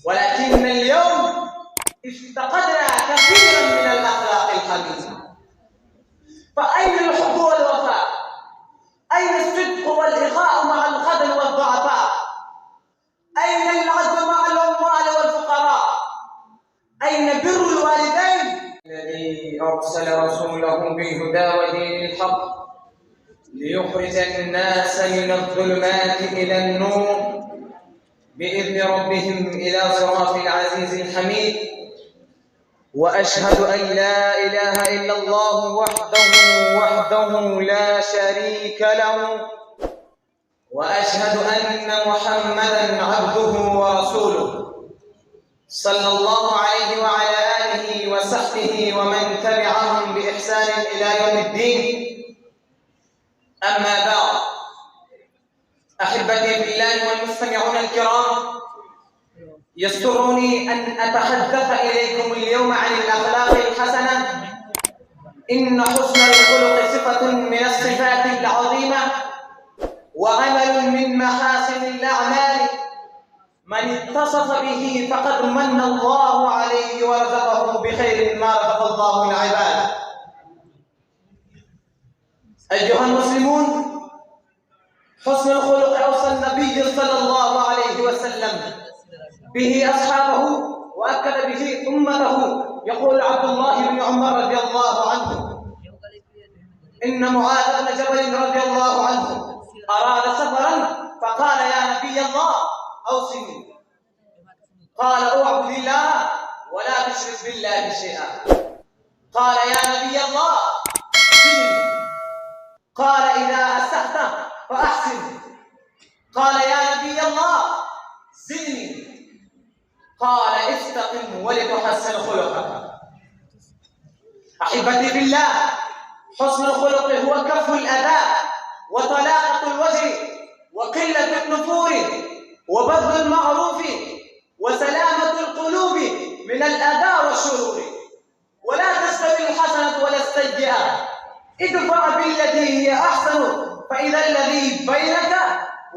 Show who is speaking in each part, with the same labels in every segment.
Speaker 1: ولكن اليوم افتقدنا كثيرا من الأخلاق الحميدة. فأين الحب والوفاء؟ أين الصدق والإخاء مع الخذل والضعفاء؟ أين العدل مع العمال والفقراء؟ أين بر الوالدين؟ الذي أرسل رسوله بالهدى ودين الحق ليخرج الناس من الظلمات إلى النور بإذن ربهم إلى صراط العزيز الحميد. وأشهد أن لا إله إلا الله وحده لا شريك له، وأشهد أن محمدًا عبده ورسوله صلى الله عليه وعلى آله وصحبه ومن تبعهم بإحسان إلى يوم الدين. أما بعد، أحبتي في الله والمستمعون الكرام، يسرني أن أتحدث إليكم اليوم عن الأخلاق الحسنة. إن حسن الخلق صفة من الصفات العظيمة وعمل من محاسن الأعمال. من اتصف به فقد من الله عليه ورزقه بخير ما رزق الله العباد. أيها المسلمون، حسن الخلق أوصى النبي صلى الله عليه وسلم به أصحابه وأكد به أمته. يقول عبد الله بن عمر رضي الله عنه إن معاذ بن جبل رضي الله عنه أراد سفرا فقال يا نبي الله أوصني. قال أعبد الله ولا تشرك بالله شيئا. قال يا نبي الله زدني. قال إذا أسأت فأحسن. قال يا نبي الله زدني. قال استقم ولتحسن خلقك. أحبتي في الله، حسن الخلق هو كف الأذى وطلاقة الوجه وقلة النفور وبذل المعروف وسلامة القلوب من الأذى والشرور. ولا تستوي الحسنة ولا السيئة، ادفع بالتي هي أحسن فإذا الذي بينك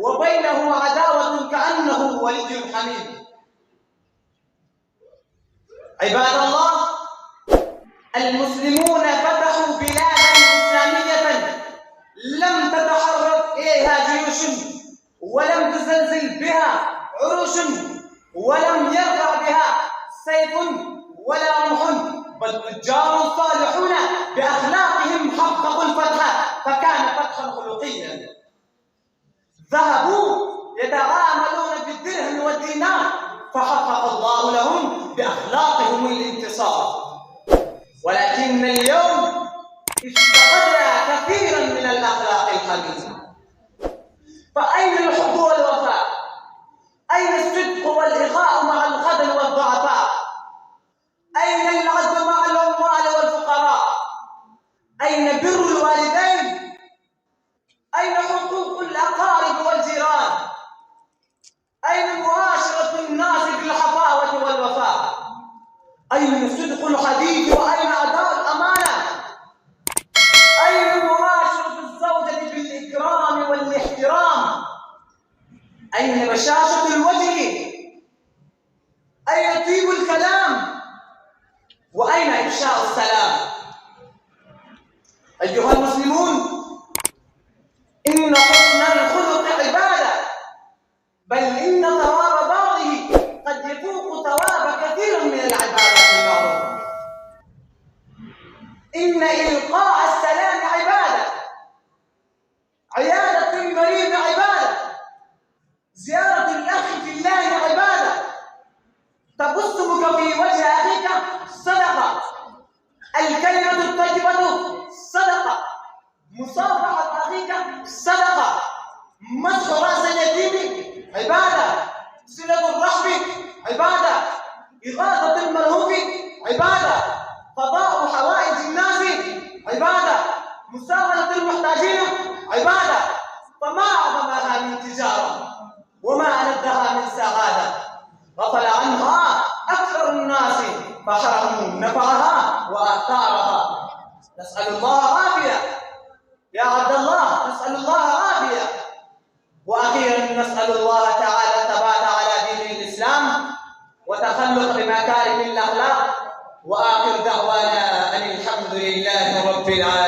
Speaker 1: وبينه عداوة كأنه ولي حميم. عباد الله، المسلمون فتحوا بلادا إسلامية لم تتحرك إليها جيوش ولم تزلزل بها عروش ولم يرفع بها سيف ولا رمح، بل تجار صالحون بأخلاقهم حققوا الفتح، فكان فتحا خلقيا. ذهبوا يتعاملون بالدرهم والدينار فحقق الله لهم بأخلاقهم الانتصار. ولكن اليوم افتقدنا كثيرا من الأخلاق الحميدة. فأين الحب والوفاء؟ أين الصدق والإخاء مع الخذل والضعفاء؟ أين العدل مع العمال والفقراء؟ أين بر الوالدين؟ أين حقوق الأقارب والجيران؟ أين معاشرة الناس بالحفاوة والوفاء؟ أين صدق الحديث وأين أداء الأمانة؟ أين معاشرة الزوجة بالإكرام والاحترام؟ أين بشاشة الوجه؟ أين طيب الكلام؟ وأين إفشاء السلام؟ أيها المسلمون، إن حسن الخلق عبادة، بل إن ثواب بعضه قد يفوق ثواب كثير من العبادات المعروفة. إن إلقاء السلام عبادة، عيادة المريض عبادة، زيارة الأخ في الله عبادة، تبسمك في وجه أخيك صدقة، الكلمة الطيبة صدقة، مصافحة أخيك صدقة، مسح رأس اليتيم عبادة، صلة الرحم عبادة، إغاثة الملهوف عبادة، قضاء حوائج الناس عبادة، مساعدة المحتاجين عبادة. فما أعظمها من تجارة وما ألذها من سعادة غفل عنها أكثر الناس فحرموا نفعها وآثارها. نسأل الله عافية يا عبد الله، نسأل الله عافية. وأخيرا نسأل الله تعالى الثبات على دين الإسلام والتخلق بمكارم الأخلاق. وآخر دعوانا أن الحمد لله رب العالمين.